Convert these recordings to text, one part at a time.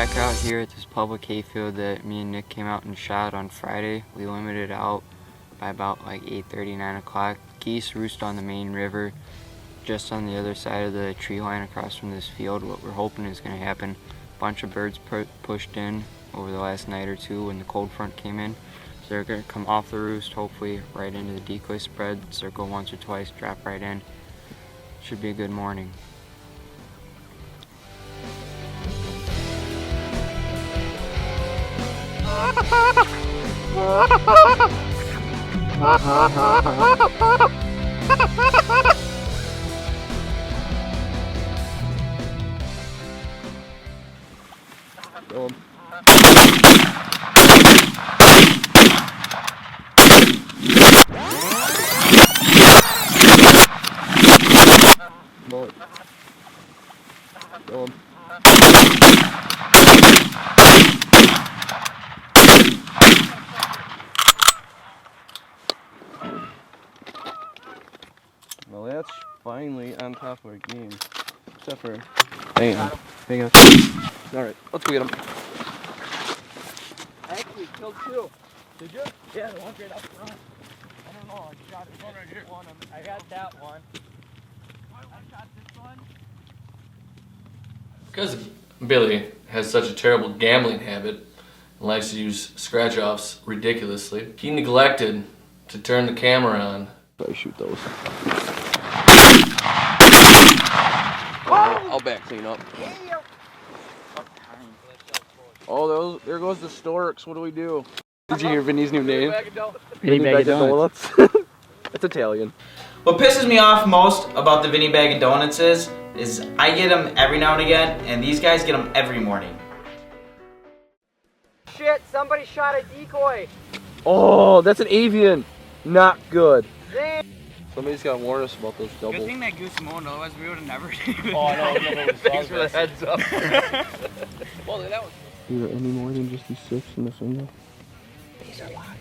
back out here at this public hayfield that me and Nick came out and shot on Friday. We limited out by about like 8:30, 9 o'clock. Geese roost on the main river just on the other side of the tree line across from this field. What we're hoping is going to happen, a bunch of birds pushed in over the last night or two when the cold front came in. So they're going to come off the roost, hopefully right into the decoy spread, circle once or twice, drop right in. Should be a good morning. Kill him. Bullet. Kill him. Well, that's finally on top of our game. Except for... Hang on. Alright, let's go get him. I actually killed two. Did you? Yeah, the one right up front. I don't know, I shot this one right here. I got that one. I shot this one. Because Billy has such a terrible gambling habit and likes to use scratch-offs ridiculously, he neglected to turn the camera on. Probably shoot those. I'll back clean up. Oh, there goes the storks. What do we do? Did you hear Vinny's new name? Vinny Bag of Donuts. That's Italian. What pisses me off most about the Vinny Bag of Donuts is I get them every now and again, and these guys get them every morning. Shit, somebody shot a decoy. Oh, that's an avian. Not good. Dang. Somebody's got to warn us about those doubles. Good thing that Goose moaned, otherwise we would have never Oh, no. Thanks for the heads up. Well, that was... Is there any more than just these 6 in this window? These are locked.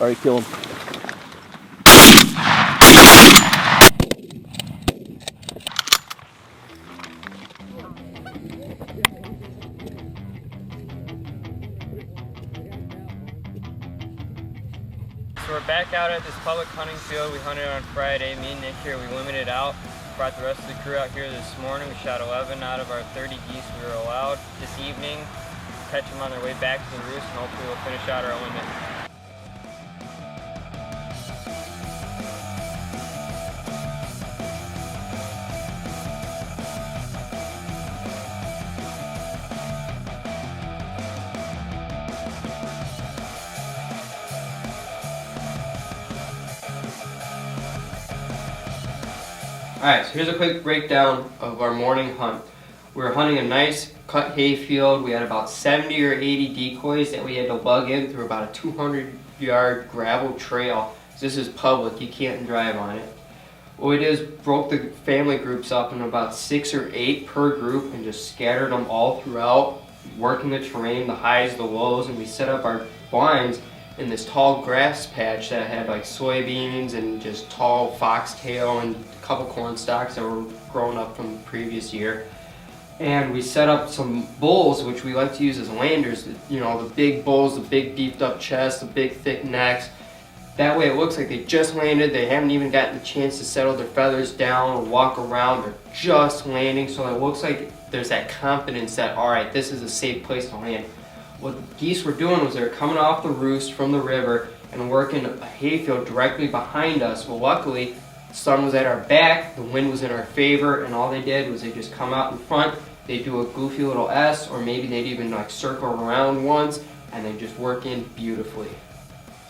Alright, kill him. So we're back out at this public hunting field. We hunted on Friday. Me and Nick here, we limited out. Brought the rest of the crew out here this morning. We shot 11 out of our 30 geese we were allowed. This evening, catch them on their way back to the roost, and hopefully we'll finish out our limit. Alright, so here's a quick breakdown of our morning hunt. We were hunting a nice cut hay field. We had about 70 or 80 decoys that we had to lug in through about a 200-yard gravel trail. This is public, you can't drive on it. What we did is broke the family groups up in about 6 or 8 per group and just scattered them all throughout, working the terrain, the highs, the lows, and we set up our blinds in this tall grass patch that had like soybeans and just tall foxtail and a couple corn stalks that were grown up from the previous year. And we set up some bulls, which we like to use as landers, you know, the big bulls, the big beefed up chests, the big thick necks. That way it looks like they just landed, they haven't even gotten the chance to settle their feathers down or walk around, they're just landing, so it looks like there's that confidence that, alright, this is a safe place to land. What the geese were doing was they were coming off the roost from the river and working a hayfield directly behind us. Well, luckily, the sun was at our back, the wind was in our favor, and all they did was they just come out in front, they'd do a goofy little S, or maybe they'd even like circle around once, and they'd just work in beautifully.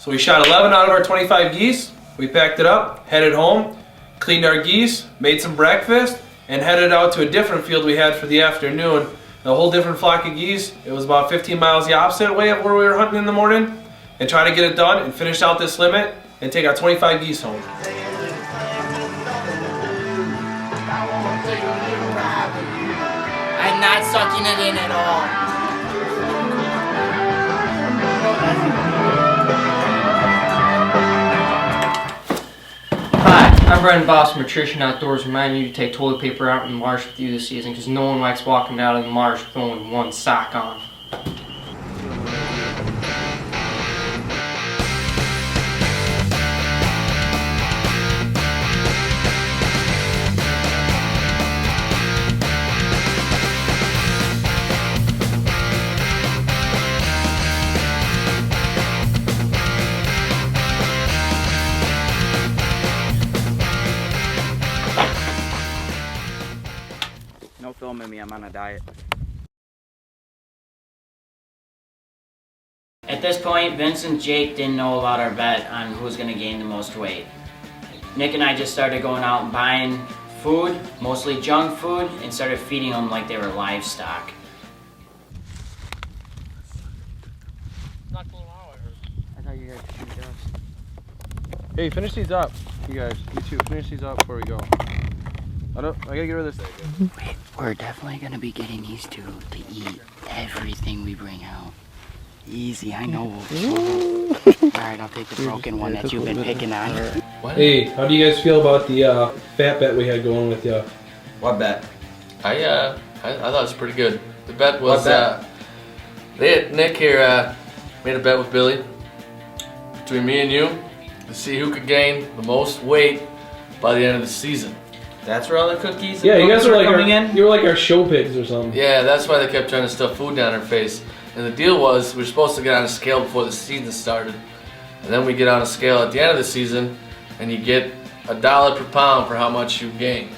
So we shot 11 out of our 25 geese, we packed it up, headed home, cleaned our geese, made some breakfast, and headed out to a different field we had for the afternoon. A whole different flock of geese. It was about 15 miles the opposite way of where we were hunting in the morning, and try to get it done and finish out this limit and take our 25 geese home. I'm not sucking it in at all. Hi, I'm Brendan Boss from Attrition Outdoors, reminding you to take toilet paper out in the marsh with you this season because no one likes walking out of the marsh with only one sock on. No filming me, I'm on a diet. At this point, Vince and Jake didn't know about our bet on who's going to gain the most weight. Nick and I just started going out and buying food, mostly junk food, and started feeding them like they were livestock. I thought you guys should shoot us. Hey, finish these up. You guys, you two, finish these up before we go. I gotta get rid of this thing. We're definitely gonna be getting these two to eat everything we bring out. Easy, I know. Alright, I'll take the broken one that you've been picking on. Hey, how do you guys feel about the fat bet we had going with you? What bet? I thought it was pretty good. The bet was Nick here made a bet with Billy between me and you to see who could gain the most weight by the end of the season. That's where all the cookies and Yeah, you guys cookies were like coming in? you were like our show pigs or something. Yeah, that's why they kept trying to stuff food down our face. And the deal was we were supposed to get on a scale before the season started, and then we get on a scale at the end of the season, and you get $1 per pound for how much you gain.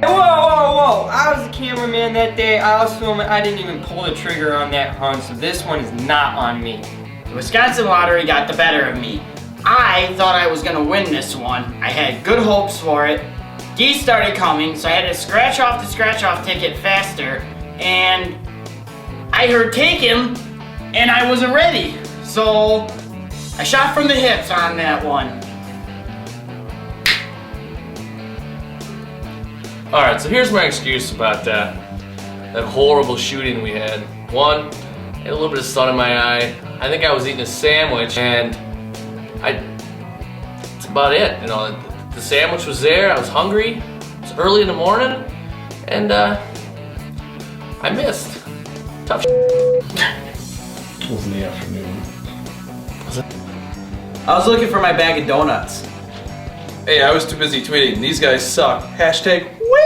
Whoa! I was the cameraman that day. I was filming. I didn't even pull the trigger on that hunt, so this one is not on me. The Wisconsin lottery got the better of me. I thought I was gonna win this one. I had good hopes for it. Geese started coming, so I had to scratch off the scratch-off ticket faster, and I heard take him, and I wasn't ready. So I shot from the hips on that one. Alright, so here's my excuse about that horrible shooting we had. One, I had a little bit of sun in my eye. I think I was eating a sandwich, and that's about it. You know, the sandwich was there, I was hungry, it was early in the morning, and I missed. Tough It was in the afternoon. I was looking for my bag of donuts. Hey, I was too busy tweeting. These guys suck. Hashtag whip!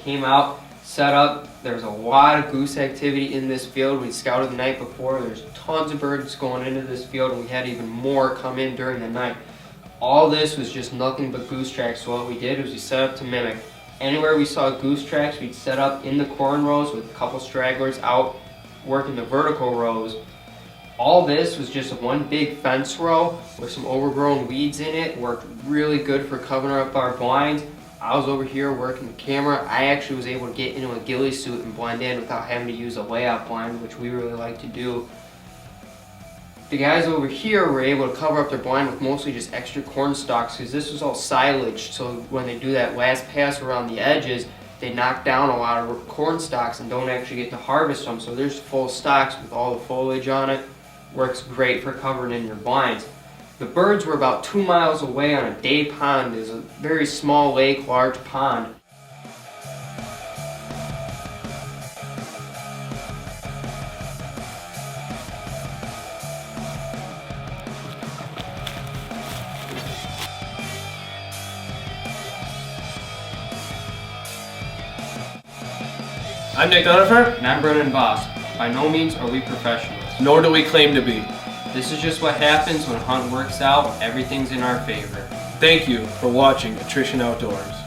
came out, set up. There was a lot of goose activity in this field. We scouted the night before. There's tons of birds going into this field, and we had even more come in during the night. All this was just nothing but goose tracks. So what we did was we set up to mimic. Anywhere we saw goose tracks, we'd set up in the corn rows with a couple stragglers out working the vertical rows. All this was just one big fence row with some overgrown weeds in it. Worked really good for covering up our blinds. I was over here working the camera. I actually was able to get into a ghillie suit and blend in without having to use a layout blind, which we really like to do. The guys over here were able to cover up their blind with mostly just extra corn stalks because this was all silage. So when they do that last pass around the edges, they knock down a lot of corn stalks and don't actually get to harvest them. So there's full stalks with all the foliage on it. Works great for covering in your blinds. The birds were about 2 miles away on a day pond. There's a very small lake, large pond. I'm Nick Donover. And I'm Brennan Voss. By no means are we professionals. Nor do we claim to be. This is just what happens when a hunt works out. Everything's in our favor. Thank you for watching Attrition Outdoors.